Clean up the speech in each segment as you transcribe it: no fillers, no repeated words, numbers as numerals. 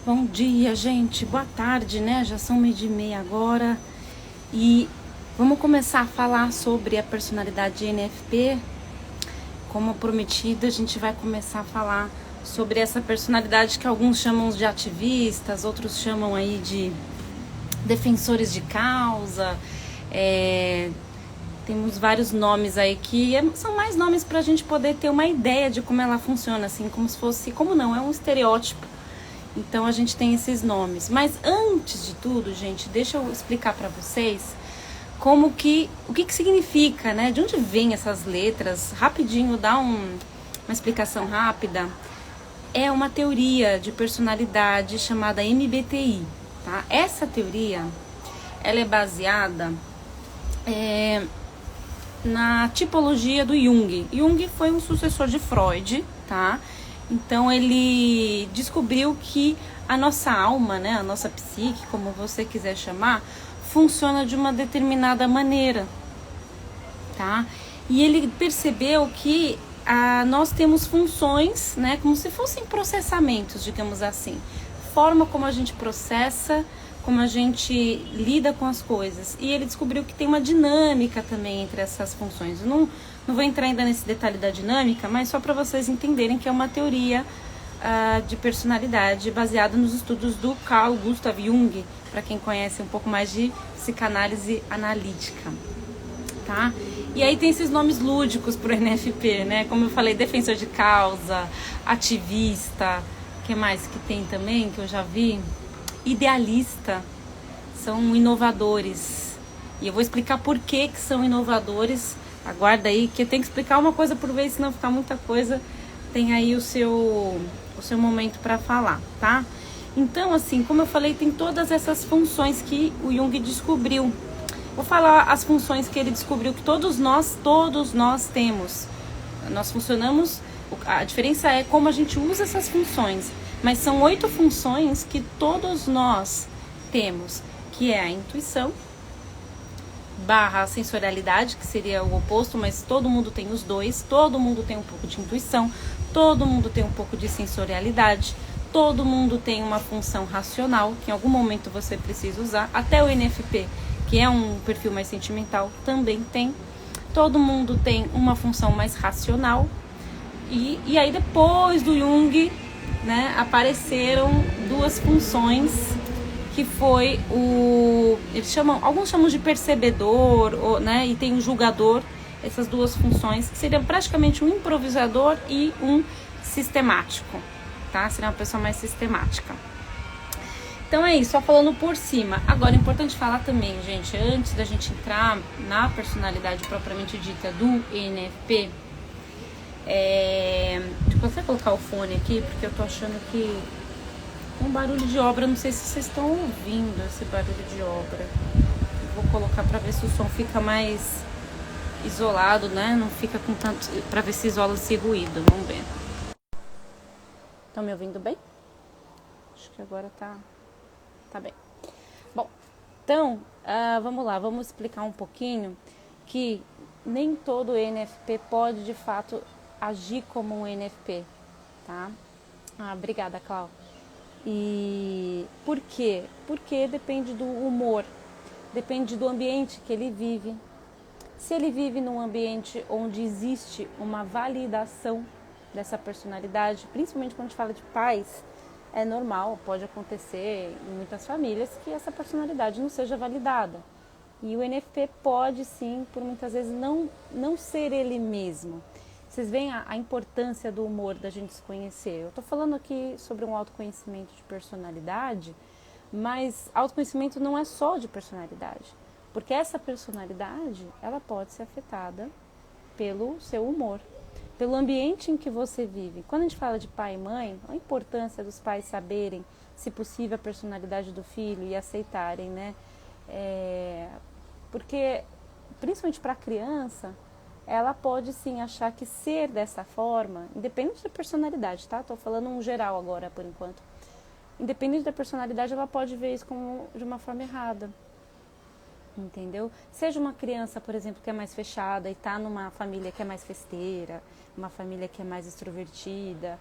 Bom dia, gente. Boa tarde, né? Já são 12:30 agora. E vamos começar a falar sobre a personalidade ENFP. Como prometido, a gente vai começar a falar sobre essa personalidade que alguns chamam de ativistas, outros chamam aí de defensores de causa. Temos vários nomes aí que são mais nomes para a gente poder ter uma ideia de como ela funciona, assim, como se fosse, como não, é um estereótipo. Então a gente tem esses nomes. Mas antes de tudo, gente, deixa eu explicar para vocês o que significa, né? De onde vêm essas letras? Rapidinho, dá uma explicação rápida. É uma teoria de personalidade chamada MBTI, tá? Essa teoria, ela é baseada na tipologia do Jung. Jung foi um sucessor de Freud, tá? Então ele descobriu que a nossa alma, né, a nossa psique, como você quiser chamar, funciona de uma determinada maneira, tá? E ele percebeu que nós temos funções, né, como se fossem processamentos, digamos assim. Forma como a gente processa, como a gente lida com as coisas. E ele descobriu que tem uma dinâmica também entre essas funções. Eu não vou entrar ainda nesse detalhe da dinâmica, mas só para vocês entenderem que é uma teoria de personalidade baseada nos estudos do Carl Gustav Jung, para quem conhece um pouco mais de psicanálise analítica, tá? E aí tem esses nomes lúdicos pro NFP, né? Como eu falei, defensor de causa, ativista, o que mais que tem também, que eu já vi? Idealista, são inovadores. E eu vou explicar por que são inovadores. Aguarda aí, que eu tenho que explicar uma coisa por vez, senão ficar muita coisa. Tem aí o seu momento para falar, tá? Então, assim, como eu falei, tem todas essas funções que o Jung descobriu. Vou falar as funções que ele descobriu que todos nós temos. Nós funcionamos, a diferença é como a gente usa essas funções. Mas são 8 funções que todos nós temos, que é a intuição, / a sensorialidade, que seria o oposto, mas todo mundo tem os dois, todo mundo tem um pouco de intuição, todo mundo tem um pouco de sensorialidade, todo mundo tem uma função racional, que em algum momento você precisa usar, até o NFP, que é um perfil mais sentimental, também tem. Todo mundo tem uma função mais racional, e aí depois do Jung, né, apareceram 2 funções, que foi alguns chamam de percebedor, né, e tem o julgador, essas 2 funções, que seriam praticamente um improvisador e um sistemático, tá? Seria uma pessoa mais sistemática. Então é isso, só falando por cima. Agora, é importante falar também, gente, antes da gente entrar na personalidade propriamente dita do ENFP, deixa eu até colocar o fone aqui, porque eu tô achando que tem um barulho de obra. Não sei se vocês estão ouvindo esse barulho de obra. Eu vou colocar pra ver se o som fica mais isolado, né? Não fica com tanto, pra ver se isola esse ruído. Vamos ver. Estão me ouvindo bem? Acho que agora tá bem. Bom, então vamos lá, vamos explicar um pouquinho que nem todo ENFP pode de fato agir como um ENFP, tá? Obrigada, Clau. E por quê? Porque depende do humor, depende do ambiente que ele vive. Se ele vive num ambiente onde existe uma validação dessa personalidade, principalmente quando a gente fala de pais, é normal, pode acontecer em muitas famílias que essa personalidade não seja validada. E o NFP pode sim, por muitas vezes, não ser ele mesmo. Vocês veem a importância do humor da gente se conhecer. Eu estou falando aqui sobre um autoconhecimento de personalidade, mas autoconhecimento não é só de personalidade. Porque essa personalidade, ela pode ser afetada pelo seu humor, pelo ambiente em que você vive. Quando a gente fala de pai e mãe, a importância dos pais saberem, se possível, a personalidade do filho e aceitarem, né? Porque, principalmente para a criança, ela pode sim achar que ser dessa forma, independente da personalidade, tá? Estou falando um geral agora, por enquanto. Independente da personalidade, ela pode ver isso como de uma forma errada. Entendeu? Seja uma criança, por exemplo, que é mais fechada e está numa família que é mais festeira, uma família que é mais extrovertida,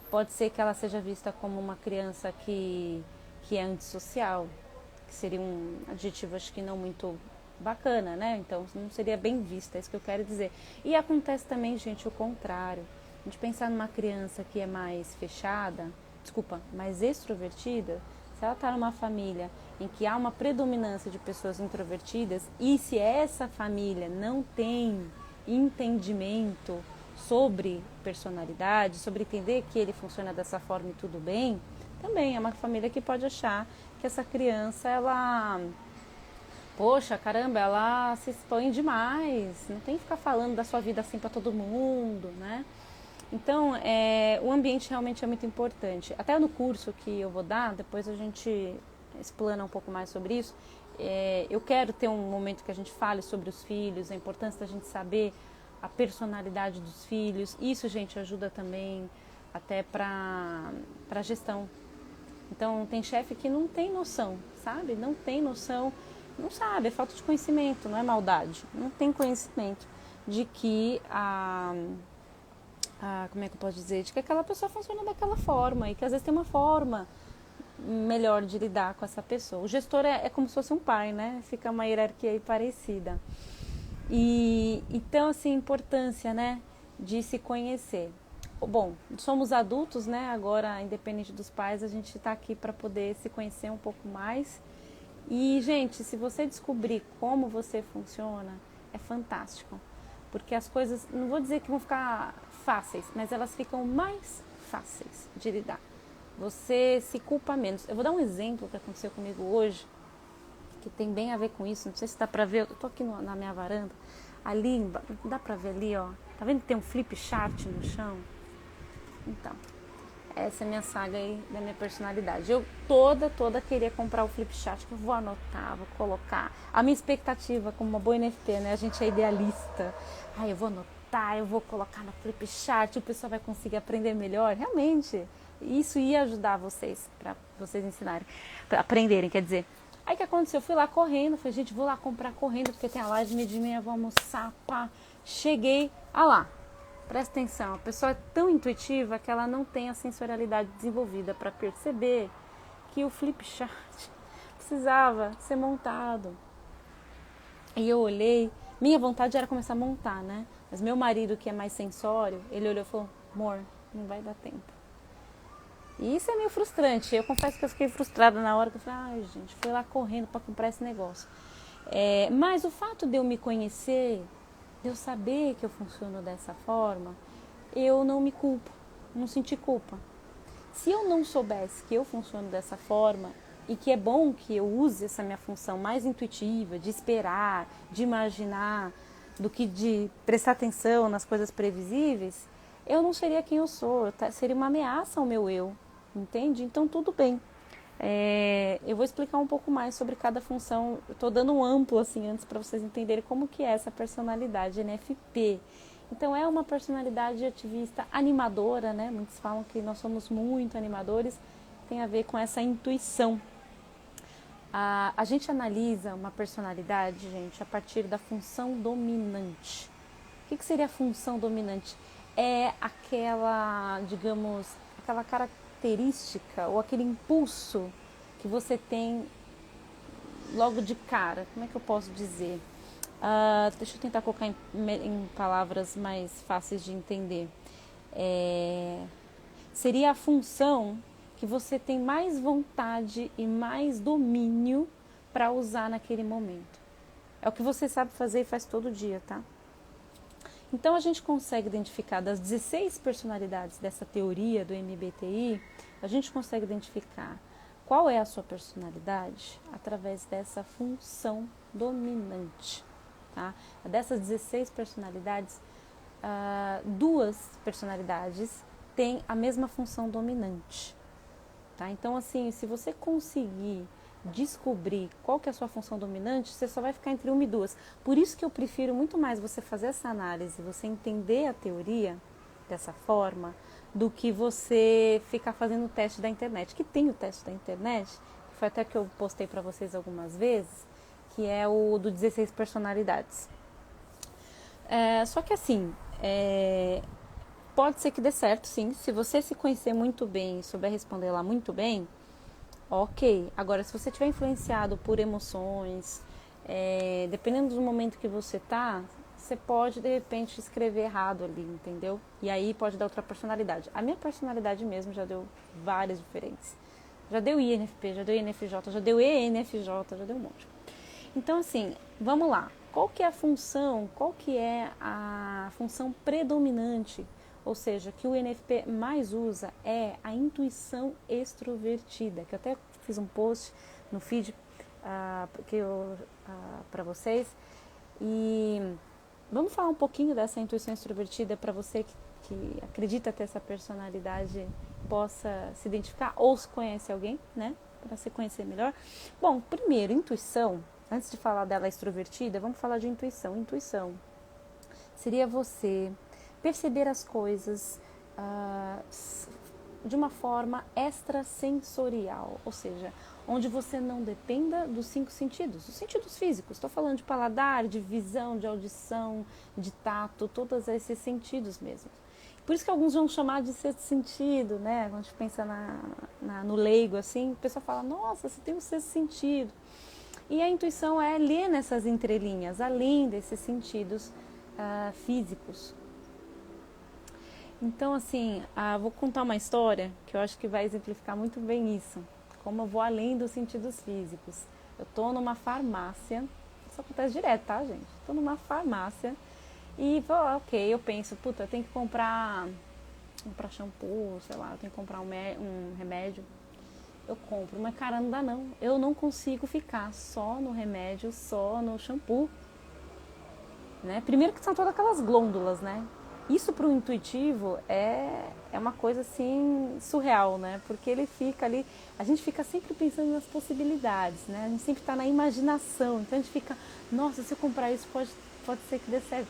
pode ser que ela seja vista como uma criança que é antissocial, que seria um adjetivo acho que não muito bacana, né? Então não seria bem vista, é isso que eu quero dizer. E acontece também, gente, o contrário. A gente pensar numa criança que é mais fechada, mais extrovertida, se ela está numa família em que há uma predominância de pessoas introvertidas e se essa família não tem entendimento sobre personalidade, sobre entender que ele funciona dessa forma e tudo bem, também é uma família que pode achar que essa criança, ela, poxa, caramba, ela se expõe demais, não tem que ficar falando da sua vida assim para todo mundo, né? Então, o ambiente realmente é muito importante. Até no curso que eu vou dar, depois a gente explana um pouco mais sobre isso. Eu quero ter um momento que a gente fale sobre os filhos, a importância da gente saber a personalidade dos filhos. Isso, gente, ajuda também até para a gestão. Então, tem chefe que não tem noção, sabe? Não tem noção, não sabe, é falta de conhecimento, não é maldade. Não tem conhecimento de que como é que eu posso dizer? De que aquela pessoa funciona daquela forma e que às vezes tem uma forma melhor de lidar com essa pessoa. O gestor é como se fosse um pai, né? Fica uma hierarquia aí parecida. E então, assim, a importância, né, de se conhecer. Bom, somos adultos, né? Agora, independente dos pais, a gente está aqui para poder se conhecer um pouco mais. E, gente, se você descobrir como você funciona, é fantástico. Porque as coisas, não vou dizer que vão ficar fáceis, mas elas ficam mais fáceis de lidar. Você se culpa menos. Eu vou dar um exemplo que aconteceu comigo hoje, que tem bem a ver com isso. Não sei se dá pra ver, eu tô aqui na minha varanda. Ali, dá pra ver ali, ó. Tá vendo que tem um flip chart no chão? Então, essa é a minha saga aí da minha personalidade. Eu toda queria comprar o flip chart, que eu vou anotar, vou colocar. A minha expectativa como uma boa NFT, né? A gente é idealista. Eu vou anotar, eu vou colocar no flip chart, o pessoal vai conseguir aprender melhor. Realmente, isso ia ajudar vocês, para vocês ensinarem, para aprenderem, quer dizer. Aí o que aconteceu? Eu fui lá correndo, falei, gente, vou lá comprar correndo, porque tem a live meio de meia, vou almoçar, pá. Cheguei, lá. Presta atenção, a pessoa é tão intuitiva que ela não tem a sensorialidade desenvolvida para perceber que o flip chart precisava ser montado. E eu olhei, minha vontade era começar a montar, né? Mas meu marido, que é mais sensório, ele olhou e falou, amor, não vai dar tempo. E isso é meio frustrante. Eu confesso que eu fiquei frustrada na hora que eu falei, gente, fui lá correndo para comprar esse negócio. Mas o fato de eu me conhecer, de eu saber que eu funciono dessa forma, eu não me culpo, não senti culpa. Se eu não soubesse que eu funciono dessa forma e que é bom que eu use essa minha função mais intuitiva, de esperar, de imaginar, do que de prestar atenção nas coisas previsíveis, eu não seria quem eu sou, seria uma ameaça ao meu eu, entende? Então tudo bem. Eu vou explicar um pouco mais sobre cada função. Eu estou dando um amplo assim antes para vocês entenderem como que é essa personalidade NFP. Então é uma personalidade ativista animadora, né? Muitos falam que nós somos muito animadores, tem a ver com essa intuição. A gente analisa uma personalidade, gente, a partir da função dominante. O que seria a função dominante? É aquela, digamos, aquela característica ou aquele impulso que você tem logo de cara. Como é que eu posso dizer? Deixa eu tentar colocar em palavras mais fáceis de entender. Seria a função que você tem mais vontade e mais domínio para usar naquele momento. É o que você sabe fazer e faz todo dia, tá? Então a gente consegue identificar das 16 personalidades dessa teoria do MBTI, a gente consegue identificar qual é a sua personalidade através dessa função dominante. Tá? Dessas 16 personalidades, 2 personalidades têm a mesma função dominante. Tá? Então, assim, se você conseguir descobrir qual que é a sua função dominante, você só vai ficar entre uma e duas. Por isso que eu prefiro muito mais você fazer essa análise, você entender a teoria dessa forma, do que você ficar fazendo o teste da internet. Que tem o teste da internet, que foi até que eu postei para vocês algumas vezes, que é o do 16 personalidades. Só que assim, pode ser que dê certo, sim. Se você se conhecer muito bem e souber responder lá muito bem, ok. Agora, se você estiver influenciado por emoções, dependendo do momento que você tá, você pode, de repente, escrever errado ali, entendeu? E aí pode dar outra personalidade. A minha personalidade mesmo já deu várias diferentes. Já deu INFP, já deu INFJ, já deu ENFJ, já deu um monte. Então, assim, vamos lá. Qual que é a função, qual que é a função predominante, ou seja, que o INFP mais usa é a intuição extrovertida, que eu até fiz um post no feed para vocês. E vamos falar um pouquinho dessa intuição extrovertida para você que acredita ter essa personalidade possa se identificar ou se conhece alguém, né? Para se conhecer melhor. Bom, primeiro, intuição. Antes de falar dela extrovertida, vamos falar de intuição. Intuição seria você perceber as coisas de uma forma extrasensorial, ou seja, onde você não dependa dos 5 sentidos, os sentidos físicos. Estou falando de paladar, de visão, de audição, de tato, todos esses sentidos mesmo. Por isso que alguns vão chamar de sexto sentido, né? Quando a gente pensa no leigo, assim, o pessoal fala, nossa, você tem um sexto sentido. E a intuição é ler nessas entrelinhas, além desses sentidos físicos. Então, assim, vou contar uma história que eu acho que vai exemplificar muito bem isso. Como eu vou além dos sentidos físicos. Eu tô numa farmácia, isso acontece direto, tá, gente? Tô numa farmácia e, ok, eu penso, puta, eu tenho que comprar shampoo, sei lá, eu tenho que comprar um remédio. Eu compro, mas cara, não dá não. Eu não consigo ficar só no remédio, só no shampoo. Né? Primeiro que são todas aquelas glândulas, né? Isso para o intuitivo é uma coisa assim surreal, né? Porque ele fica ali, a gente fica sempre pensando nas possibilidades, né? A gente sempre está na imaginação, então a gente fica, nossa, se eu comprar isso pode ser que dê certo.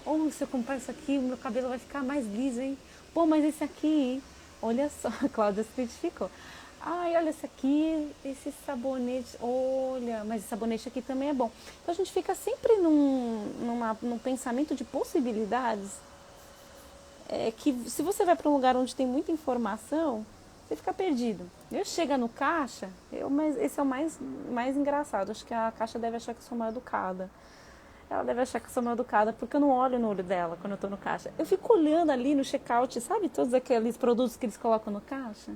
Ou se eu comprar isso aqui, o meu cabelo vai ficar mais liso, hein? Pô, mas esse aqui, olha só, a Cláudia se identificou. Ai, olha esse aqui, esse sabonete, olha, mas esse sabonete aqui também é bom. Então a gente fica sempre num pensamento de possibilidades, que se você vai para um lugar onde tem muita informação, você fica perdido. Eu chego no caixa, mas esse é o mais engraçado, acho que a caixa deve achar que eu sou mal educada. Ela deve achar que eu sou mal educada, porque eu não olho no olho dela quando eu tô no caixa. Eu fico olhando ali no check-out, sabe, todos aqueles produtos que eles colocam no caixa?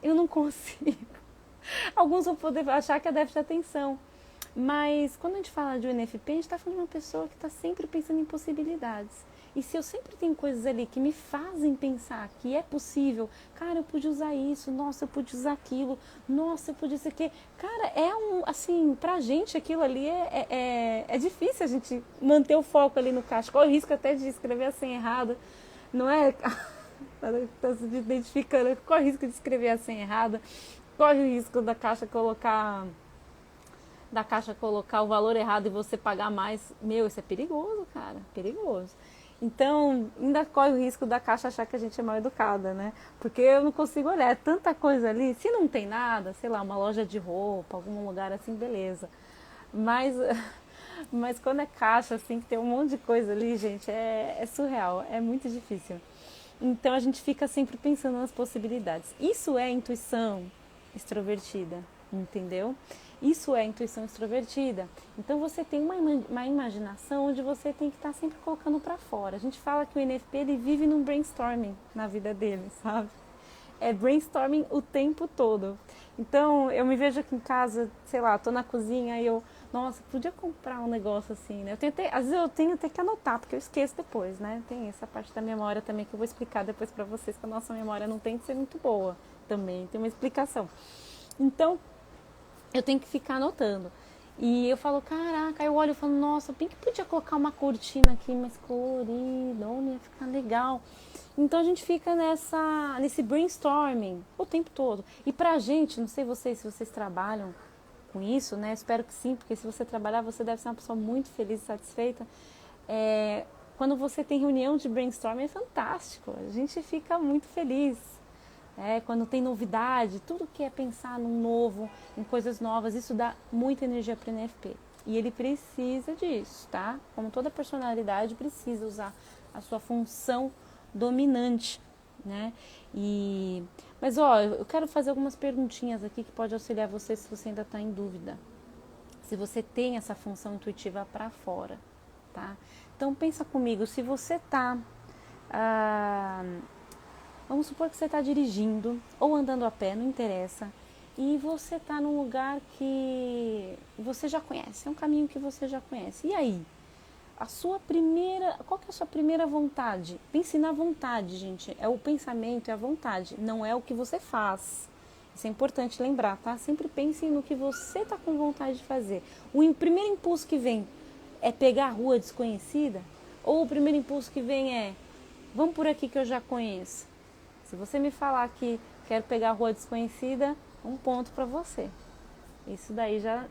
Eu não consigo. Alguns vão poder achar que é déficit de atenção. Mas quando a gente fala de UNFP, a gente está falando de uma pessoa que está sempre pensando em possibilidades. E se eu sempre tenho coisas ali que me fazem pensar que é possível, cara, eu pude usar isso, nossa, eu pude usar aquilo, nossa, eu pude isso aqui. Cara, assim, pra gente aquilo ali é difícil a gente manter o foco ali no caixa. Corre o risco até de escrever a senha errada, não é? Está se identificando, corre o risco de escrever a senha errada, corre o risco da caixa colocar o valor errado e você pagar mais. Meu, isso é perigoso, cara, perigoso. Então, ainda corre o risco da caixa achar que a gente é mal educada, né? Porque eu não consigo olhar, é tanta coisa ali. Se não tem nada, sei lá, uma loja de roupa, algum lugar assim, beleza. Mas quando é caixa, assim, que tem um monte de coisa ali, gente, é surreal, é muito difícil. Então a gente fica sempre pensando nas possibilidades. Isso é intuição extrovertida, entendeu? Isso é intuição extrovertida. Então você tem uma imaginação onde você tem que estar sempre colocando para fora. A gente fala que o INFP ele vive num brainstorming na vida dele, sabe? É brainstorming o tempo todo. Então eu me vejo aqui em casa, sei lá, tô na cozinha e nossa, podia comprar um negócio assim, né? Às vezes eu tenho até que anotar, porque eu esqueço depois, né? Tem essa parte da memória também que eu vou explicar depois para vocês, que a nossa memória não tem que ser muito boa também, tem uma explicação. Então, eu tenho que ficar anotando. E eu falo, caraca, aí eu olho e falo, nossa, bem que podia colocar uma cortina aqui mais colorida, olha, ia ficar legal. Então a gente fica nesse brainstorming o tempo todo. E pra gente, não sei vocês, se vocês trabalham com isso, né? Espero que sim, porque se você trabalhar, você deve ser uma pessoa muito feliz e satisfeita. Quando você tem reunião de brainstorming é fantástico, a gente fica muito feliz. Quando tem novidade, tudo que é pensar num novo, em coisas novas, isso dá muita energia para o INFP. E ele precisa disso, tá? Como toda personalidade precisa usar a sua função dominante, né? Mas ó, eu quero fazer algumas perguntinhas aqui que pode auxiliar você se você ainda está em dúvida. Se você tem essa função intuitiva para fora, tá? Então pensa comigo, se você está, vamos supor que você está dirigindo ou andando a pé, não interessa, e você está num lugar que você já conhece, é um caminho que você já conhece. E aí? Qual que é a sua primeira vontade? Pense na vontade, gente. É o pensamento, é a vontade, não é o que você faz. Isso é importante lembrar, tá? Sempre pense no que você está com vontade de fazer. O primeiro impulso que vem é pegar a rua desconhecida? Ou o primeiro impulso que vem é, vamos por aqui que eu já conheço? Se você me falar que quero pegar a rua desconhecida, um ponto para você. Isso daí já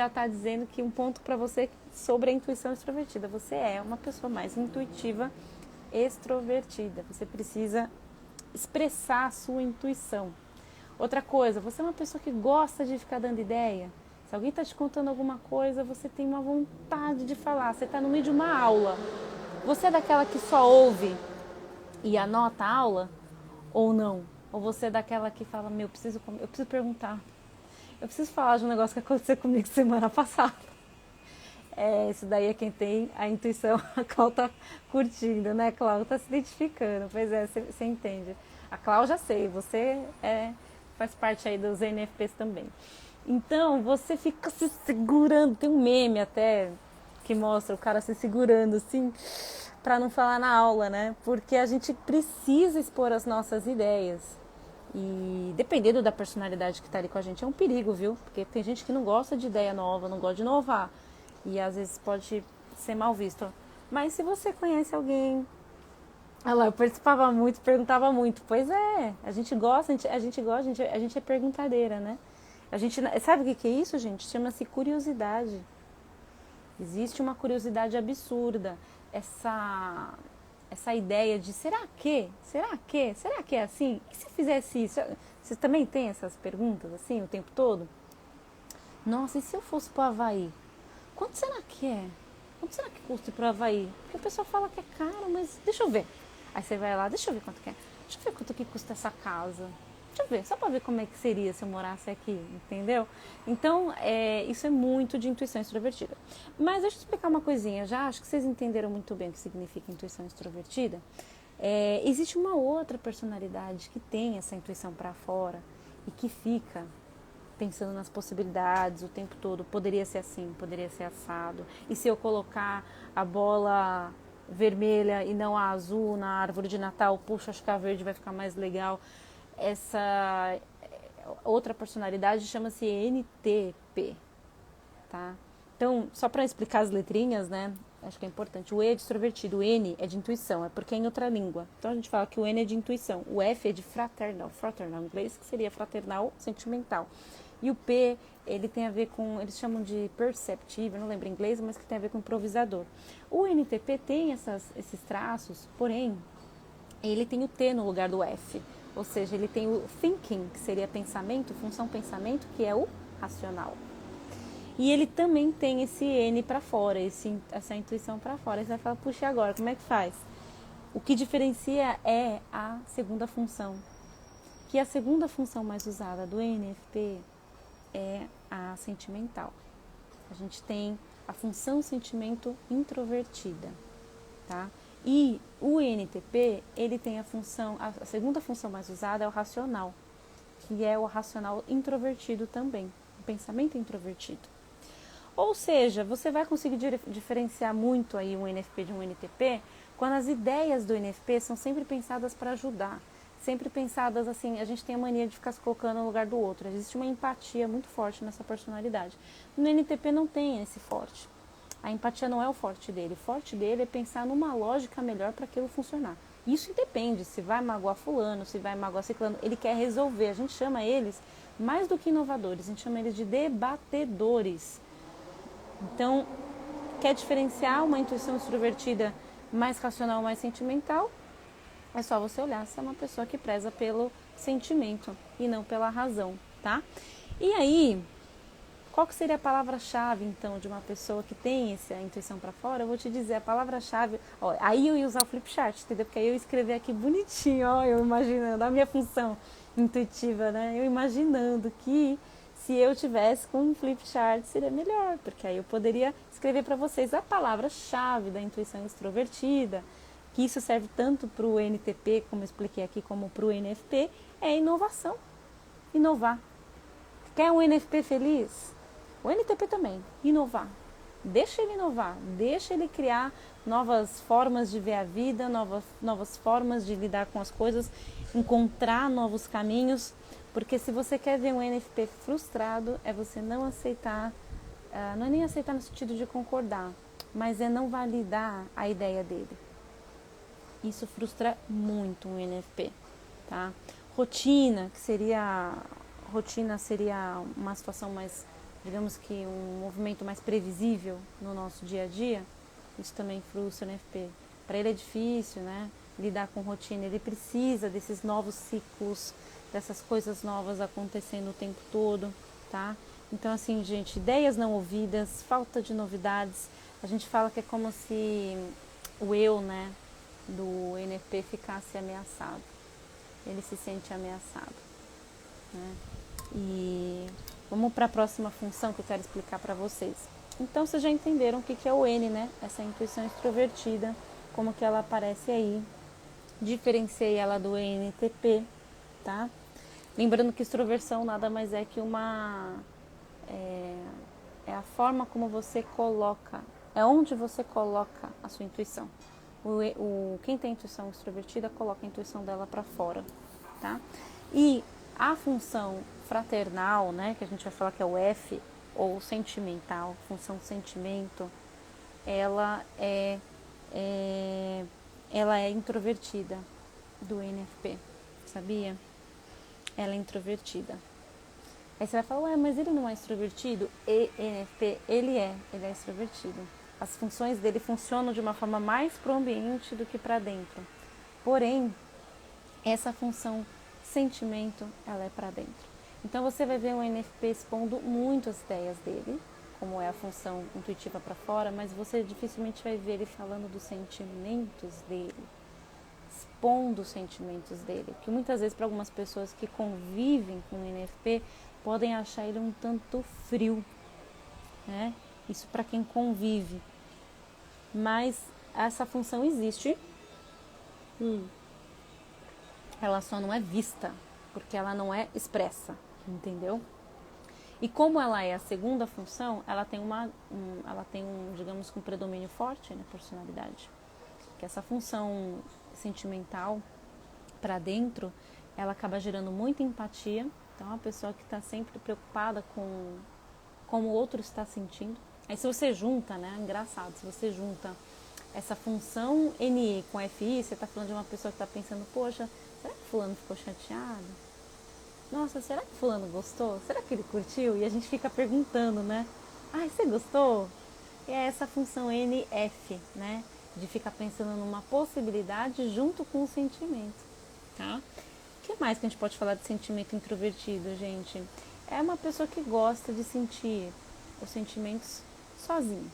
está dizendo que um ponto para você sobre a intuição extrovertida. Você é uma pessoa mais intuitiva, extrovertida. Você precisa expressar a sua intuição. Outra coisa, você é uma pessoa que gosta de ficar dando ideia. Se alguém está te contando alguma coisa, você tem uma vontade de falar. Você está no meio de uma aula. Você é daquela que só ouve e anota a aula? Ou não? Ou você é daquela que fala, eu preciso perguntar. Eu preciso falar de um negócio que aconteceu comigo semana passada. Isso daí é quem tem a intuição. A Clau tá curtindo, né, Clau? Tá se identificando. Pois é, você entende. A Clau já sei, você faz parte aí dos NFPs também. Então, você fica se segurando. Tem um meme até que mostra o cara se segurando assim, para não falar na aula, né? Porque a gente precisa expor as nossas ideias. E dependendo da personalidade que está ali com a gente, é um perigo, viu? Porque tem gente que não gosta de ideia nova, não gosta de inovar. E às vezes pode ser mal visto. Mas se você conhece alguém... Olha lá, eu participava muito, perguntava muito. Pois é, a gente é perguntadeira, né? Sabe o que é isso, gente? Chama-se curiosidade. Existe uma curiosidade absurda. Essa ideia de será que é assim? E se fizesse isso? Você também tem essas perguntas assim o tempo todo? Nossa, e se eu fosse para o Havaí? Quanto será que é? Quanto será que custa para o Havaí? Porque o pessoal fala que é caro, mas deixa eu ver. Aí você vai lá, deixa eu ver quanto que é. Deixa eu ver quanto que custa essa casa. Deixa eu ver, só para ver como é que seria se eu morasse aqui, entendeu? Então, isso é muito de intuição extrovertida. Mas deixa eu explicar uma coisinha, já acho que vocês entenderam muito bem o que significa intuição extrovertida. Existe uma outra personalidade que tem essa intuição para fora e que fica pensando nas possibilidades o tempo todo. Poderia ser assim, poderia ser assado. E se eu colocar a bola vermelha e não a azul na árvore de Natal, puxa, acho que a verde vai ficar mais legal. Essa outra personalidade chama-se NTP, tá? Então, só para explicar as letrinhas, né? Acho que é importante. O E é de extrovertido, o N é de intuição, é porque é em outra língua. Então a gente fala que o N é de intuição, o F é de fraternal em inglês, que seria fraternal sentimental. E o P, ele tem a ver com, eles chamam de perceptive, não lembro em inglês, mas que tem a ver com improvisador. O NTP tem esses traços, porém, ele tem o T no lugar do F. Ou seja, ele tem o thinking, que seria pensamento, função pensamento, que é o racional. E ele também tem esse N para fora, essa intuição para fora. Aí você vai falar, puxa, agora, como é que faz? O que diferencia é a segunda função. Que a segunda função mais usada do ENFP é a sentimental. A gente tem a função sentimento introvertida, tá? E o ENTP, ele tem a segunda função mais usada é o racional, que é o racional introvertido também, o pensamento introvertido. Ou seja, você vai conseguir diferenciar muito aí um ENFP de um ENTP quando as ideias do ENFP são sempre pensadas para ajudar, sempre pensadas assim, a gente tem a mania de ficar se colocando no lugar do outro, existe uma empatia muito forte nessa personalidade. No ENTP não tem esse forte. A empatia não é o forte dele. O forte dele é pensar numa lógica melhor para aquilo funcionar. Isso depende se vai magoar fulano, se vai magoar ciclano. Ele quer resolver. A gente chama eles, mais do que inovadores, a gente chama eles de debatedores. Então, quer diferenciar uma intuição extrovertida mais racional, mais sentimental? É só você olhar se é uma pessoa que preza pelo sentimento e não pela razão, tá? E aí... Qual que seria a palavra-chave, então, de uma pessoa que tem essa intuição para fora? Eu vou te dizer, a palavra-chave... Ó, aí eu ia usar o flip chart, entendeu? Porque aí eu ia escrever aqui bonitinho, ó, eu imaginando a minha função intuitiva, né? Eu imaginando que se eu tivesse com um flip chart seria melhor, porque aí eu poderia escrever para vocês a palavra-chave da intuição extrovertida, que isso serve tanto para o NTP, como eu expliquei aqui, como para o NFP, é inovação. Inovar. Quer um NFP feliz? O NTP também, inovar. Deixa ele inovar, deixa ele criar novas formas de ver a vida, novas formas de lidar com as coisas, encontrar novos caminhos, porque se você quer ver um NFP frustrado, é você não aceitar, não é nem aceitar no sentido de concordar, mas é não validar a ideia dele. Isso frustra muito um NFP, tá? Rotina seria uma situação mais, digamos que um movimento mais previsível no nosso dia a dia. Isso também frustra o NFP. Para ele é difícil, né? Lidar com rotina. Ele precisa desses novos ciclos, dessas coisas novas acontecendo o tempo todo, tá? Então, assim, gente, ideias não ouvidas, falta de novidades. A gente fala que é como se o eu, né, do NFP ficasse ameaçado. Ele se sente ameaçado, né? E vamos para a próxima função que eu quero explicar para vocês. Então, vocês já entenderam o que é o N, né? Essa intuição extrovertida, como que ela aparece aí. Diferenciei ela do ENTP, tá? Lembrando que extroversão nada mais é que é a forma como você coloca, é onde você coloca a sua intuição. Quem tem intuição extrovertida coloca a intuição dela para fora, tá? E a função fraternal, né, que a gente vai falar que é o F, ou sentimental, função sentimento, ela é introvertida do NFP, sabia? Ela é introvertida. Aí você vai falar, ué, mas ele não é extrovertido? NFP, ele é extrovertido. As funções dele funcionam de uma forma mais para o ambiente do que para dentro. Porém, essa função sentimento, ela é para dentro. Então você vai ver o NFP expondo muito as ideias dele, como é a função intuitiva para fora, mas você dificilmente vai ver ele falando dos sentimentos dele, expondo os sentimentos dele, que muitas vezes para algumas pessoas que convivem com o NFP podem achar ele um tanto frio, né? Isso para quem convive, mas essa função existe, ela só não é vista, porque ela não é expressa, entendeu? E como ela é a segunda função, ela tem digamos, um predomínio forte na personalidade. Que essa função sentimental para dentro, ela acaba gerando muita empatia. Então, é uma pessoa que está sempre preocupada com como o outro está sentindo. Aí, se você junta, né, engraçado, se você junta essa função NE com FI, você está falando de uma pessoa que está pensando, poxa, será que fulano ficou chateado? Nossa, será que fulano gostou? Será que ele curtiu? E a gente fica perguntando, né? Ai, você gostou? E é essa função NF, né? De ficar pensando numa possibilidade junto com o sentimento, tá? O que mais que a gente pode falar de sentimento introvertido, gente? É uma pessoa que gosta de sentir os sentimentos sozinho.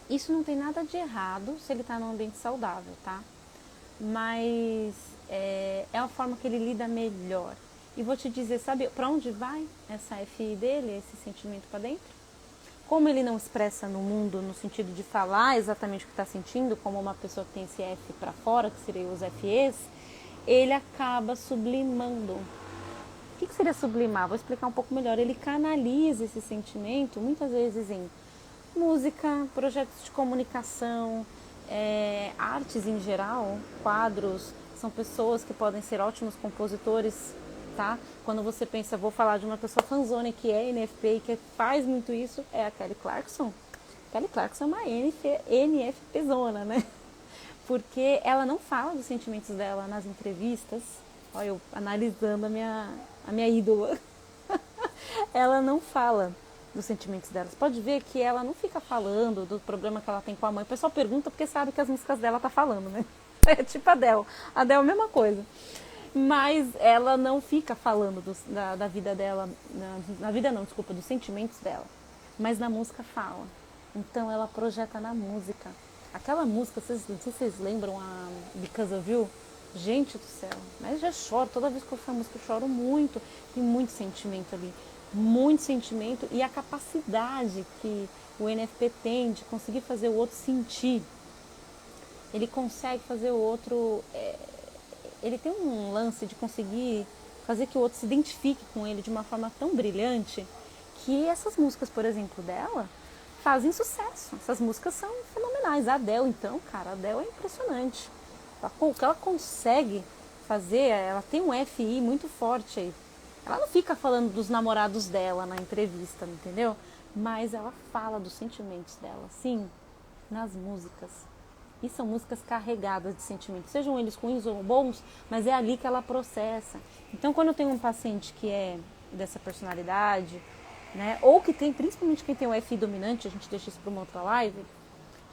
Isso não tem nada de errado se ele está num ambiente saudável, tá? Mas é a forma que ele lida melhor. E vou te dizer, sabe para onde vai essa FI dele, esse sentimento para dentro? Como ele não expressa no mundo no sentido de falar exatamente o que está sentindo, como uma pessoa que tem esse F para fora, que seria os FEs, ele acaba sublimando. O que seria sublimar? Vou explicar um pouco melhor. Ele canaliza esse sentimento, muitas vezes em música, projetos de comunicação, artes em geral, quadros. São pessoas que podem ser ótimos compositores, tá? Quando você pensa, vou falar de uma pessoa fanzone que é NFP e que faz muito isso, é a Kelly Clarkson. Kelly Clarkson é uma NFPzona, né? Porque ela não fala dos sentimentos dela nas entrevistas. Olha, eu analisando a minha ídola. Ela não fala dos sentimentos dela. Você pode ver que ela não fica falando do problema que ela tem com a mãe. O pessoal pergunta porque sabe que as músicas dela tá falando, né? É tipo a Adele. A Adele é a mesma coisa. Mas ela não fica falando da vida dela, na vida não, desculpa, dos sentimentos dela. Mas na música fala. Então ela projeta na música. Aquela música, não sei se vocês lembram, a Because of You. Gente do céu, mas já choro, toda vez que eu ouço a música eu choro muito. Tem muito sentimento ali, muito sentimento. E a capacidade que o NFP tem de conseguir fazer o outro sentir. Ele consegue fazer o outro... ele tem um lance de conseguir fazer que o outro se identifique com ele de uma forma tão brilhante que essas músicas, por exemplo, dela, fazem sucesso. Essas músicas são fenomenais. A Adele, então, cara, a Adele é impressionante. O que ela consegue fazer, ela tem um FI muito forte aí. Ela não fica falando dos namorados dela na entrevista, entendeu? Mas ela fala dos sentimentos dela, sim, nas músicas. E são músicas carregadas de sentimentos, sejam eles ruins ou bons, mas é ali que ela processa. Então, quando eu tenho um paciente que é dessa personalidade, né, ou que tem, principalmente quem tem o FI dominante, a gente deixa isso para uma outra live,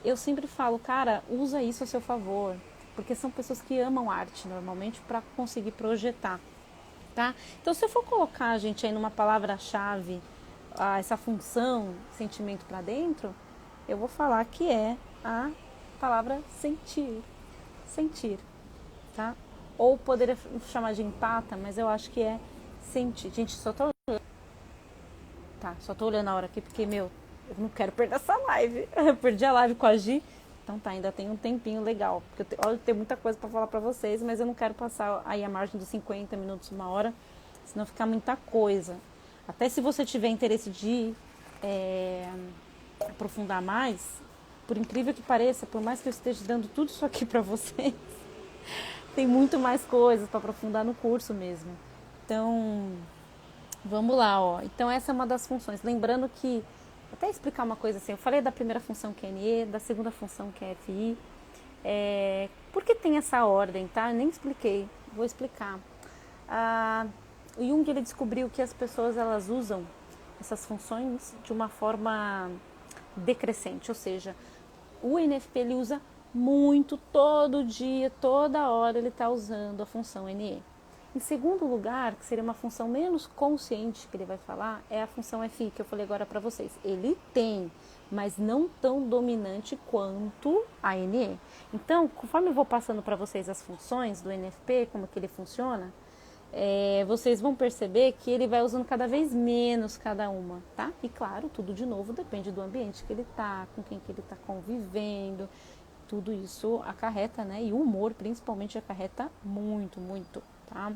eu sempre falo, cara, usa isso a seu favor, porque são pessoas que amam arte, normalmente, para conseguir projetar, tá? Então, se eu for colocar a gente aí numa palavra-chave, essa função, sentimento para dentro, eu vou falar que é a palavra sentir, tá? Ou poderia chamar de empata, mas eu acho que é sentir. Gente, só tô olhando a hora aqui porque, eu não quero perder essa live. Eu perdi a live com a Gi, então tá, ainda tem um tempinho legal, porque eu tenho muita coisa para falar para vocês, mas eu não quero passar aí a margem dos 50 minutos, uma hora, senão fica muita coisa. Até se você tiver interesse de aprofundar mais, por incrível que pareça, por mais que eu esteja dando tudo isso aqui para vocês, tem muito mais coisas para aprofundar no curso mesmo. Então, vamos lá, ó. Então, essa é uma das funções. Lembrando que, até explicar uma coisa assim, eu falei da primeira função que é NE, da segunda função que é FI. Por que tem essa ordem, tá? Eu nem expliquei, vou explicar. O Jung, ele descobriu que as pessoas, elas usam essas funções de uma forma decrescente, ou seja, o NFP ele usa muito, todo dia, toda hora ele está usando a função NE. Em segundo lugar, que seria uma função menos consciente que ele vai falar, é a função FI, que eu falei agora para vocês. Ele tem, mas não tão dominante quanto a NE. Então, conforme eu vou passando para vocês as funções do NFP, como que ele funciona, vocês vão perceber que ele vai usando cada vez menos cada uma, tá? E claro, tudo de novo depende do ambiente que ele tá, com quem que ele tá convivendo, tudo isso acarreta, né? E o humor principalmente acarreta muito, muito, tá?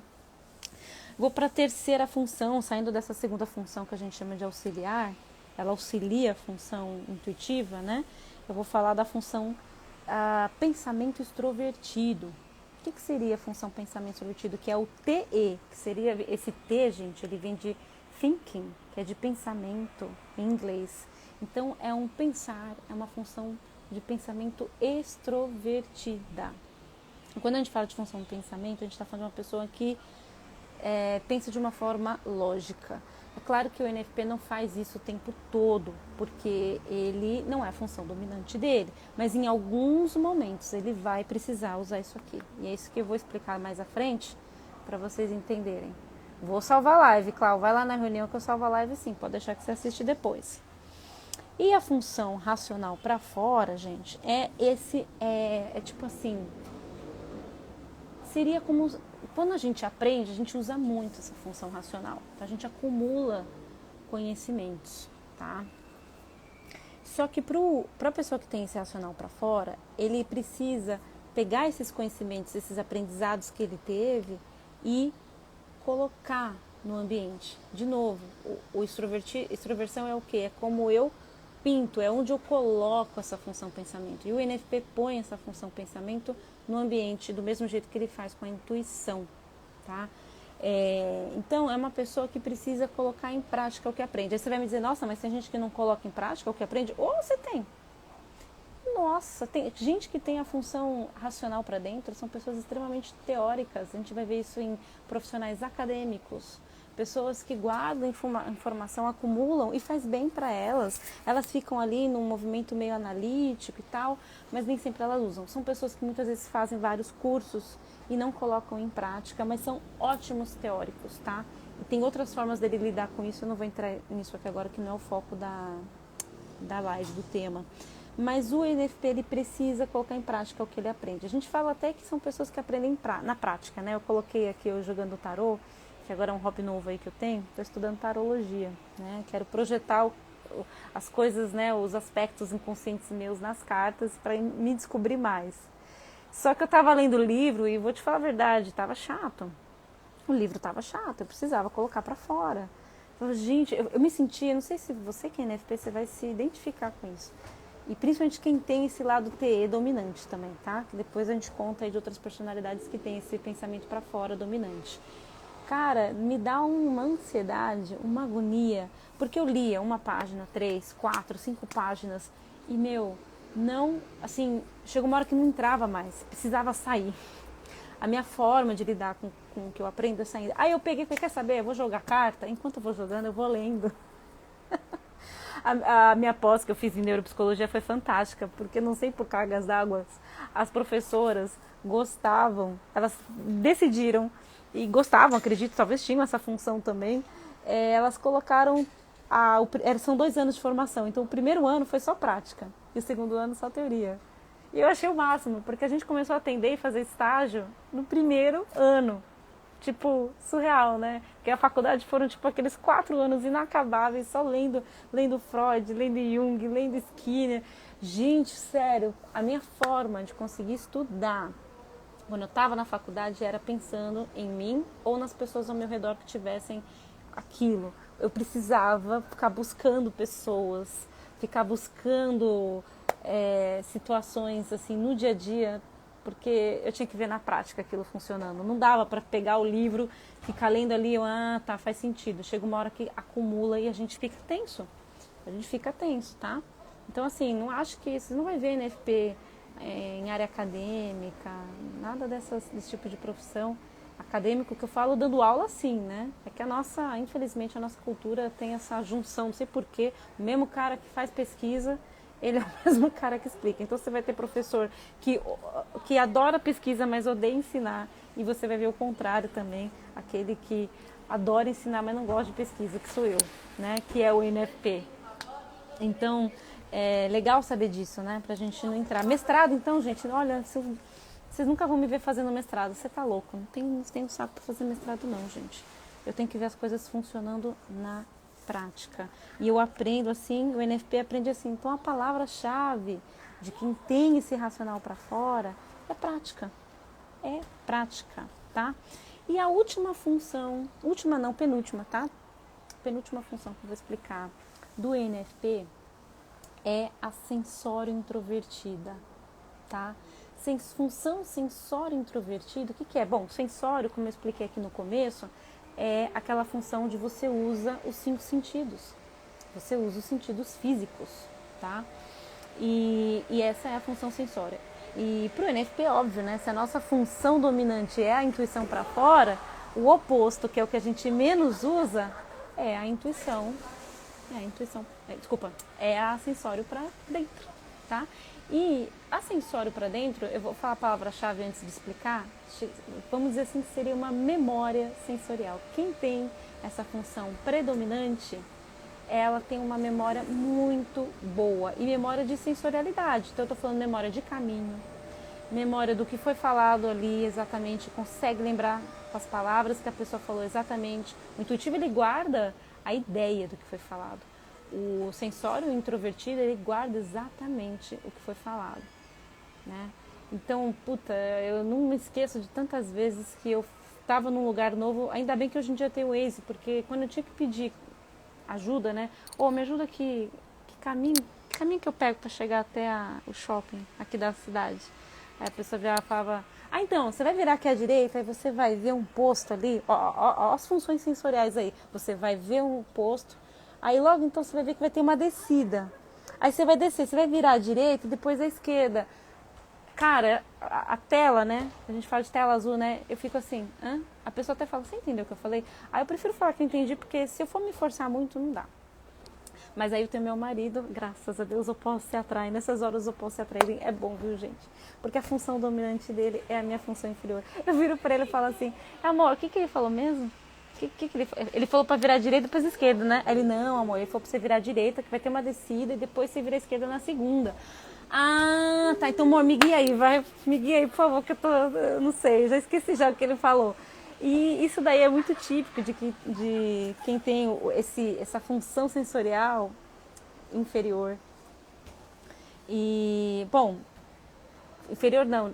Vou para a terceira função, saindo dessa segunda função que a gente chama de auxiliar, ela auxilia a função intuitiva, né? Eu vou falar da função pensamento extrovertido. O que seria a função pensamento extrovertido? Que é o TE, que seria esse T, gente, ele vem de thinking, que é de pensamento em inglês. Então, é um pensar, é uma função de pensamento extrovertida. Quando a gente fala de função de pensamento, a gente está falando de uma pessoa que pensa de uma forma lógica. É claro que o NFP não faz isso o tempo todo, porque ele não é a função dominante dele, mas em alguns momentos ele vai precisar usar isso aqui. E é isso que eu vou explicar mais à frente, para vocês entenderem. Vou salvar a live, Cláudio, vai lá na reunião que eu salvo a live sim, pode deixar que você assiste depois. E a função racional para fora, gente, é tipo assim, seria como... Quando a gente aprende, a gente usa muito essa função racional. Então, a gente acumula conhecimentos, tá? Só que para a pessoa que tem esse racional para fora, ele precisa pegar esses conhecimentos, esses aprendizados que ele teve e colocar no ambiente. De novo, extroversão é o quê? É como eu pinto, é onde eu coloco essa função pensamento. E o NFP põe essa função pensamento no ambiente, do mesmo jeito que ele faz com a intuição, tá? Então, é uma pessoa que precisa colocar em prática o que aprende. Aí você vai me dizer, nossa, mas tem gente que não coloca em prática o que aprende? Ou você tem. Nossa, tem gente que tem a função racional para dentro, são pessoas extremamente teóricas. A gente vai ver isso em profissionais acadêmicos, pessoas que guardam informação, acumulam e faz bem para elas. Elas ficam ali num movimento meio analítico e tal, mas nem sempre elas usam. São pessoas que muitas vezes fazem vários cursos e não colocam em prática, mas são ótimos teóricos, tá? E tem outras formas dele lidar com isso, eu não vou entrar nisso aqui agora, que não é o foco da live, do tema. Mas o NFP, ele precisa colocar em prática o que ele aprende. A gente fala até que são pessoas que aprendem na prática, né? Eu coloquei aqui eu jogando tarô, que agora é um hobby novo aí que eu tenho. Estou estudando tarologia, né? Quero projetar as coisas, né? Os aspectos inconscientes meus nas cartas para me descobrir mais. Só que eu estava lendo o livro e vou te falar a verdade, estava chato. O livro estava chato, eu precisava colocar para fora. Gente, eu me sentia, não sei se você que é NFP, você vai se identificar com isso. E principalmente quem tem esse lado TE dominante também, tá? Que depois a gente conta aí de outras personalidades que tem esse pensamento para fora dominante. Cara, me dá uma ansiedade, uma agonia, porque eu lia uma página, 3, 4, 5 páginas e, não, assim, chegou uma hora que não entrava mais, precisava sair. A minha forma de lidar com o que eu aprendo é saindo. Aí eu peguei e falei, quer saber, eu vou jogar carta, enquanto eu vou jogando, eu vou lendo. A minha pós que eu fiz em neuropsicologia foi fantástica, porque não sei por cargas d'água, as professoras gostavam, elas decidiram, e gostavam, acredito, talvez tinham essa função também, elas colocaram, são 2 anos de formação, então o primeiro ano foi só prática, e o segundo ano só teoria. E eu achei o máximo, porque a gente começou a atender e fazer estágio no primeiro ano. Tipo, surreal, né? Porque a faculdade foram tipo aqueles 4 anos inacabáveis, só lendo Freud, lendo Jung, lendo Skinner. Gente, sério, a minha forma de conseguir estudar quando eu estava na faculdade era pensando em mim ou nas pessoas ao meu redor que tivessem aquilo. Eu precisava ficar buscando pessoas, ficar buscando situações assim no dia a dia, porque eu tinha que ver na prática aquilo funcionando. Não dava para pegar o livro, ficar lendo ali, tá, faz sentido. Chega uma hora que acumula e a gente fica tenso. A gente fica tenso, tá? Então, assim, não acho que você não vai ver NFP em área acadêmica, nada desse tipo de profissão. Acadêmico que eu falo dando aula, sim, né? É que infelizmente, a nossa cultura tem essa junção, não sei porquê, o mesmo cara que faz pesquisa, ele é o mesmo cara que explica. Então você vai ter professor que adora pesquisa, mas odeia ensinar. E você vai ver o contrário também, aquele que adora ensinar, mas não gosta de pesquisa, que sou eu, né? Que é o NFP. Então, é legal saber disso, né? Pra gente não entrar. Mestrado, então, gente, olha, vocês nunca vão me ver fazendo mestrado. Você tá louco, não tenho saco pra fazer mestrado não, gente. Eu tenho que ver as coisas funcionando na prática. E eu aprendo assim, o NFP aprende assim. Então a palavra-chave de quem tem esse racional para fora é prática. É prática, tá? E a última função, penúltima, tá? Penúltima função que eu vou explicar do NFP é a sensório introvertida, tá? Função sensório introvertido, o que é? Bom, sensório, como eu expliquei aqui no começo, é aquela função onde você usa os 5 sentidos. Você usa os sentidos físicos, tá? E essa é a função sensória. E pro NFP, óbvio, né? Se a nossa função dominante é a intuição para fora, o oposto, que é o que a gente menos usa, é a intuição. É a sensório para dentro, tá? E a sensório para dentro, eu vou falar a palavra-chave antes de explicar, vamos dizer assim que seria uma memória sensorial. Quem tem essa função predominante, ela tem uma memória muito boa e memória de sensorialidade. Então eu estou falando memória de caminho, memória do que foi falado ali exatamente, consegue lembrar com as palavras que a pessoa falou exatamente. O intuitivo, ele guarda a ideia do que foi falado. O sensório introvertido, ele guarda exatamente o que foi falado, né? Então, eu não me esqueço de tantas vezes que eu estava num lugar novo, ainda bem que hoje em dia tem o Waze, porque quando eu tinha que pedir ajuda, né? Me ajuda aqui, que caminho que eu pego para chegar até o shopping aqui da cidade? Aí a pessoa virava e falava, então, você vai virar aqui à direita, aí você vai ver um posto ali, ó as funções sensoriais aí, você vai ver um posto, aí logo então você vai ver que vai ter uma descida. Aí você vai descer, você vai virar à direita e depois à esquerda. Cara, a tela, né? A gente fala de tela azul, né? Eu fico assim, hã? A pessoa até fala, você entendeu o que eu falei? Aí eu prefiro falar que eu entendi, porque se eu for me forçar muito, não dá. Mas aí eu tenho meu marido, graças a Deus eu posso se atrair. Nessas horas eu posso se atrair. É bom, viu, gente? Porque a função dominante dele é a minha função inferior. Eu viro pra ele e falo assim, amor, o que ele falou mesmo? Ele falou pra virar direita e depois esquerda, né? Aí ele, não, amor, ele falou pra você virar direita, que vai ter uma descida e depois você vira a esquerda na segunda. Ah, tá, então amor, me guia aí, vai, me guia aí, por favor, que eu não sei, já esqueci já o que ele falou. E isso daí é muito típico de quem tem essa função sensorial inferior. E, bom, inferior não,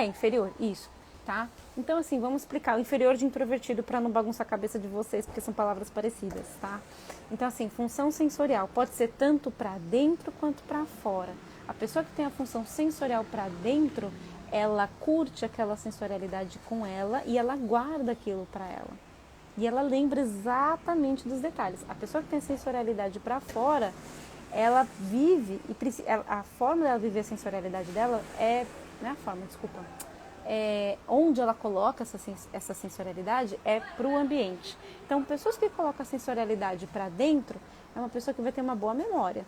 inferior, isso, tá? Então, assim, vamos explicar o inferior de introvertido para não bagunçar a cabeça de vocês, porque são palavras parecidas, tá? Então, assim, função sensorial pode ser tanto para dentro quanto para fora. A pessoa que tem a função sensorial para dentro, ela curte aquela sensorialidade com ela e ela guarda aquilo para ela. E ela lembra exatamente dos detalhes. A pessoa que tem a sensorialidade para fora, ela vive, a forma dela viver a sensorialidade dela não é a forma, desculpa, onde ela coloca essa sensorialidade é para o ambiente. Então, pessoas que colocam a sensorialidade para dentro, é uma pessoa que vai ter uma boa memória,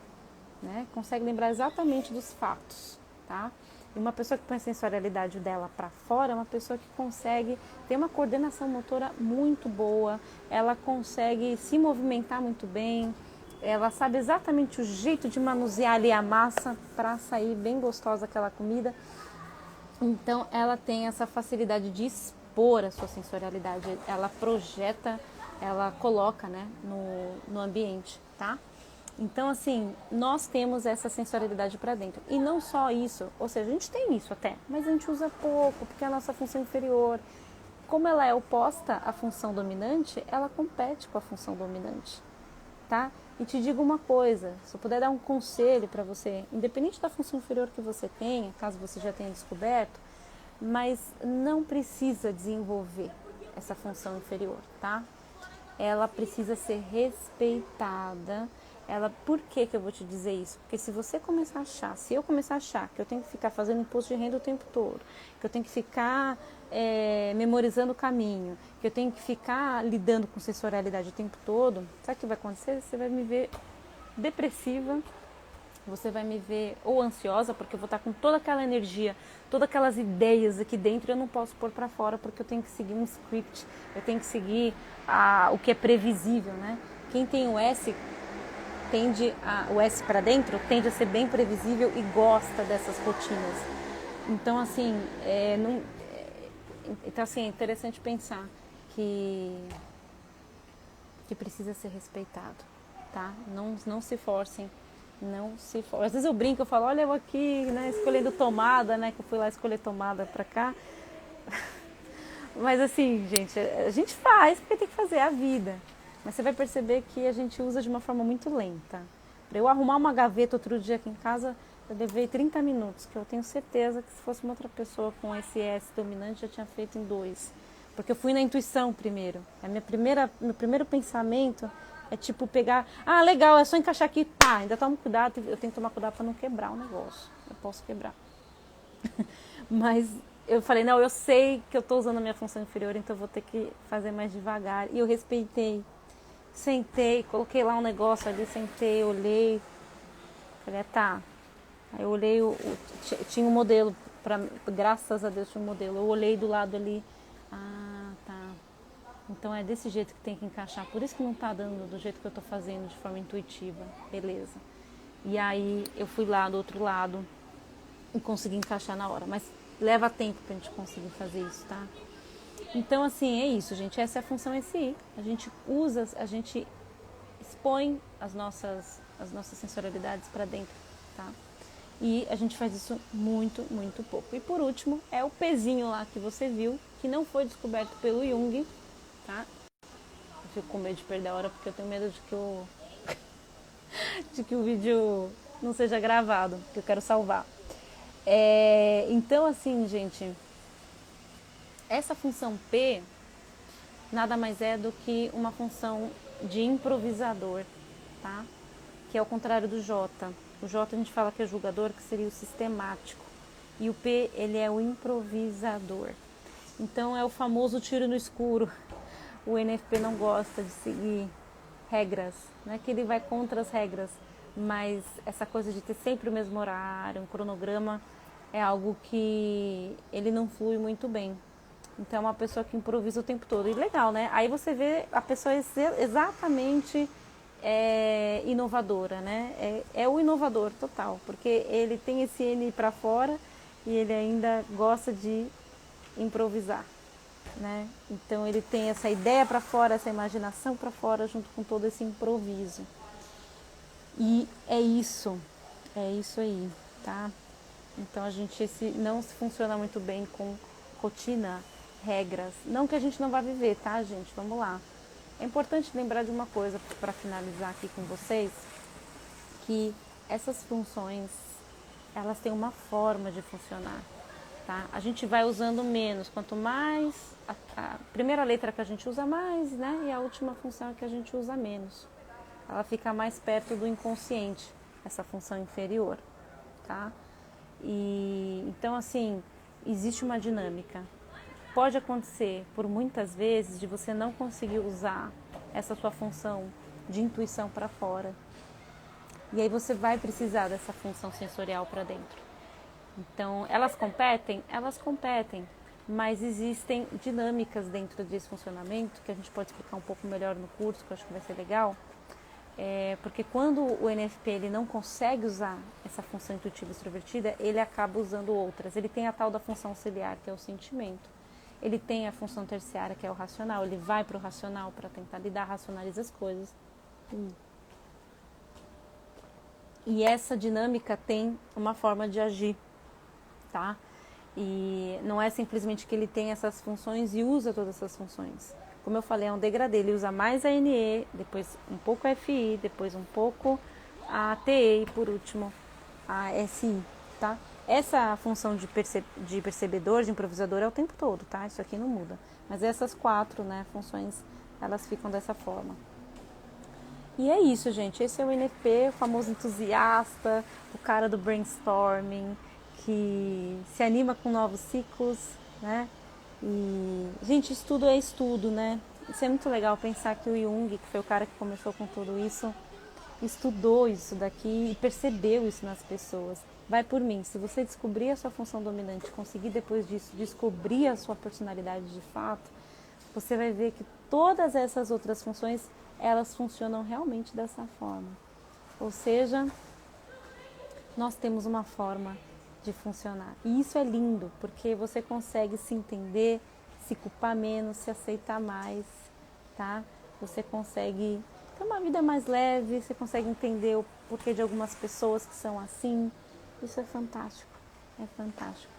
né? Consegue lembrar exatamente dos fatos, tá? E uma pessoa que põe a sensorialidade dela para fora é uma pessoa que consegue ter uma coordenação motora muito boa, ela consegue se movimentar muito bem, ela sabe exatamente o jeito de manusear ali a massa para sair bem gostosa aquela comida. Então, ela tem essa facilidade de expor a sua sensorialidade, ela projeta, ela coloca, né, no ambiente, tá? Então, assim, nós temos essa sensorialidade para dentro. E não só isso, ou seja, a gente tem isso até, mas a gente usa pouco, porque é a nossa função inferior, como ela é oposta à função dominante, ela compete com a função dominante, tá? E te digo uma coisa, se eu puder dar um conselho para você, independente da função inferior que você tenha, caso você já tenha descoberto, mas não precisa desenvolver essa função inferior, tá? Ela precisa ser respeitada. Por que eu vou te dizer isso? Porque se eu começar a achar que eu tenho que ficar fazendo imposto de renda o tempo todo, que eu tenho que ficar memorizando o caminho, que eu tenho que ficar lidando com sensorialidade o tempo todo, sabe o que vai acontecer? Você vai me ver depressiva, você vai me ver ou ansiosa, porque eu vou estar com toda aquela energia, todas aquelas ideias aqui dentro e eu não posso pôr para fora, porque eu tenho que seguir um script, eu tenho que seguir o que é previsível, né? Quem tem o S para dentro tende a ser bem previsível e gosta dessas rotinas. Então, assim, é interessante pensar que precisa ser respeitado, tá? Não se forcem, não se forcem. Às vezes eu brinco, eu falo, olha eu aqui, né, escolhendo tomada, né, que eu fui lá escolher tomada pra cá. Mas assim, gente, a gente faz porque tem que fazer a vida. Mas você vai perceber que a gente usa de uma forma muito lenta. Para eu arrumar uma gaveta outro dia aqui em casa, eu levei 30 minutos, que eu tenho certeza que se fosse uma outra pessoa com esse S dominante, já tinha feito em 2. Porque eu fui na intuição primeiro. Meu primeiro pensamento é tipo pegar, legal, é só encaixar aqui, tá, ainda tomo cuidado, eu tenho que tomar cuidado para não quebrar o negócio. Eu posso quebrar. Mas eu falei, não, eu sei que eu estou usando a minha função inferior, então eu vou ter que fazer mais devagar. E eu respeitei. Sentei, coloquei lá um negócio ali, sentei, olhei. Falei, tá. Aí eu olhei, tinha um modelo, graças a Deus tinha um modelo. Eu olhei do lado ali, tá. Então é desse jeito que tem que encaixar. Por isso que não tá dando do jeito que eu tô fazendo, de forma intuitiva. Beleza. E aí eu fui lá do outro lado e consegui encaixar na hora. Mas leva tempo pra gente conseguir fazer isso, tá? Então, assim, é isso, gente. Essa é a função SI. A gente expõe as nossas sensorialidades para dentro, tá? E a gente faz isso muito, muito pouco. E por último, é o pezinho lá que você viu, que não foi descoberto pelo Jung, tá? Eu fico com medo de perder a hora, porque eu tenho medo de que o vídeo não seja gravado, porque eu quero salvar. Então, assim, gente, essa função P nada mais é do que uma função de improvisador, tá? Que é o contrário do J. O J a gente fala que é julgador, que seria o sistemático. E o P, ele é o improvisador. Então é o famoso tiro no escuro. O NFP não gosta de seguir regras, não é que ele vai contra as regras, mas essa coisa de ter sempre o mesmo horário, um cronograma, é algo que ele não flui muito bem. Então é uma pessoa que improvisa o tempo todo. E legal, né? Aí você vê a pessoa exatamente inovadora, né? É o inovador total, porque ele tem esse N para fora e ele ainda gosta de improvisar, né? Então ele tem essa ideia para fora, essa imaginação para fora, junto com todo esse improviso. E é isso aí, tá? Então a gente não se funciona muito bem com rotina, regras. Não que a gente não vá viver, tá, gente? Vamos lá. É importante lembrar de uma coisa para finalizar aqui com vocês, que essas funções, elas têm uma forma de funcionar, tá? A gente vai usando menos, quanto mais a primeira letra que a gente usa mais, né? E a última função que a gente usa menos. Ela fica mais perto do inconsciente, essa função inferior, tá? E então assim, existe uma dinâmica. Pode acontecer por muitas vezes de você não conseguir usar essa sua função de intuição para fora. E aí você vai precisar dessa função sensorial para dentro. Então, elas competem? Elas competem, mas existem dinâmicas dentro desse funcionamento que a gente pode explicar um pouco melhor no curso, que eu acho que vai ser legal. Porque quando o NFP ele não consegue usar essa função intuitiva extrovertida, ele acaba usando outras. Ele tem a tal da função auxiliar, que é o sentimento. Ele tem a função terciária, que é o racional. Ele vai para o racional para tentar lidar, racionaliza as coisas. E essa dinâmica tem uma forma de agir, tá? E não é simplesmente que ele tem essas funções e usa todas essas funções. Como eu falei, é um degradê. Ele usa mais a NE, depois um pouco a FI, depois um pouco a TE e por último a SI, tá? Essa função de percebedor, de improvisador é o tempo todo, tá? Isso aqui não muda. Mas essas 4, né, funções, elas ficam dessa forma. E é isso, gente. Esse é o NFP, o famoso entusiasta, o cara do brainstorming, que se anima com novos ciclos, né? E, gente, estudo é estudo, né? Isso é muito legal pensar que o Jung, que foi o cara que começou com tudo isso, estudou isso daqui e percebeu isso nas pessoas. Vai por mim, se você descobrir a sua função dominante, conseguir depois disso descobrir a sua personalidade de fato, você vai ver que todas essas outras funções, elas funcionam realmente dessa forma. Ou seja, nós temos uma forma de funcionar. E isso é lindo, porque você consegue se entender, se culpar menos, se aceitar mais, tá? Você consegue ter uma vida mais leve, você consegue entender o porquê de algumas pessoas que são assim. Isso é fantástico, é fantástico.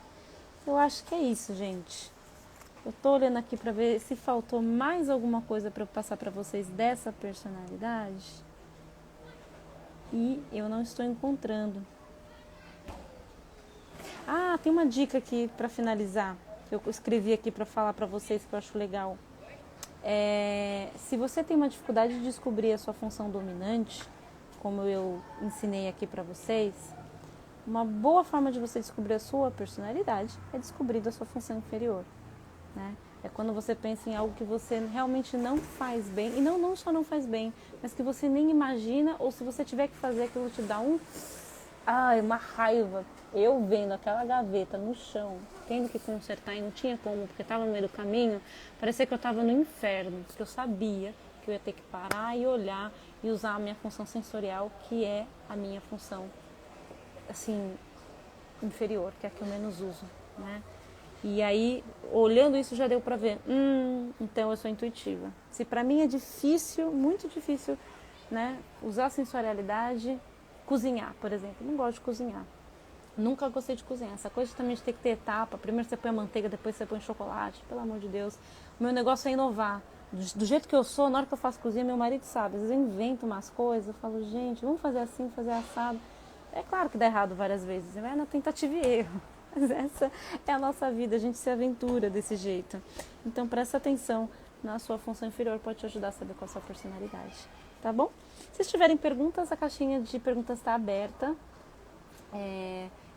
Eu acho que é isso, gente. Eu tô olhando aqui para ver se faltou mais alguma coisa para eu passar para vocês dessa personalidade. E eu não estou encontrando. Ah, tem uma dica aqui para finalizar. Eu escrevi aqui para falar para vocês que eu acho legal. Se você tem uma dificuldade de descobrir a sua função dominante, como eu ensinei aqui para vocês, uma boa forma de você descobrir a sua personalidade é descobrir a sua função inferior, né? É quando você pensa em algo que você realmente não faz bem, e não só não faz bem, mas que você nem imagina, ou se você tiver que fazer aquilo te dá uma raiva. Eu vendo aquela gaveta no chão, tendo que consertar e não tinha como, porque estava no meio do caminho, parecia que eu estava no inferno, porque eu sabia que eu ia ter que parar e olhar e usar a minha função sensorial, que é a minha função, assim, inferior, que é a que eu menos uso, né? E aí, olhando isso, já deu pra ver, então eu sou intuitiva. Se pra mim é difícil, muito difícil, né, usar a sensorialidade, cozinhar, por exemplo. Não gosto de cozinhar. Nunca gostei de cozinhar. Essa coisa também de ter que ter etapa. Primeiro você põe a manteiga, depois você põe chocolate. Pelo amor de Deus. O meu negócio é inovar. Do jeito que eu sou, na hora que eu faço cozinha, meu marido sabe. Às vezes eu invento umas coisas. Eu falo, gente, vamos fazer assim, fazer assado. É claro que dá errado várias vezes. Vai na tentativa e erro. Mas essa é a nossa vida. A gente se aventura desse jeito. Então presta atenção na sua função inferior. Pode te ajudar a saber qual é a sua personalidade. Tá bom? Se tiverem perguntas, a caixinha de perguntas está aberta.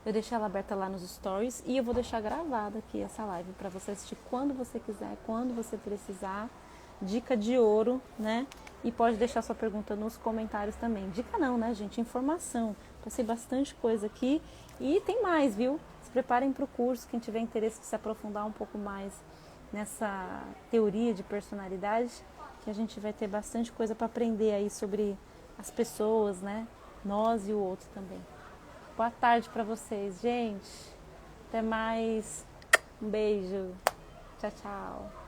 Eu deixei ela aberta lá nos stories e eu vou deixar gravada aqui essa live para você assistir quando você quiser, quando você precisar. Dica de ouro, né? E pode deixar sua pergunta nos comentários também. Dica não, né, gente? Informação. Passei bastante coisa aqui e tem mais, viu? Se preparem para o curso, quem tiver interesse de se aprofundar um pouco mais nessa teoria de personalidade, que a gente vai ter bastante coisa para aprender aí sobre as pessoas, né? Nós e o outro também. Boa tarde para vocês, gente. Até mais. Um beijo. Tchau, tchau.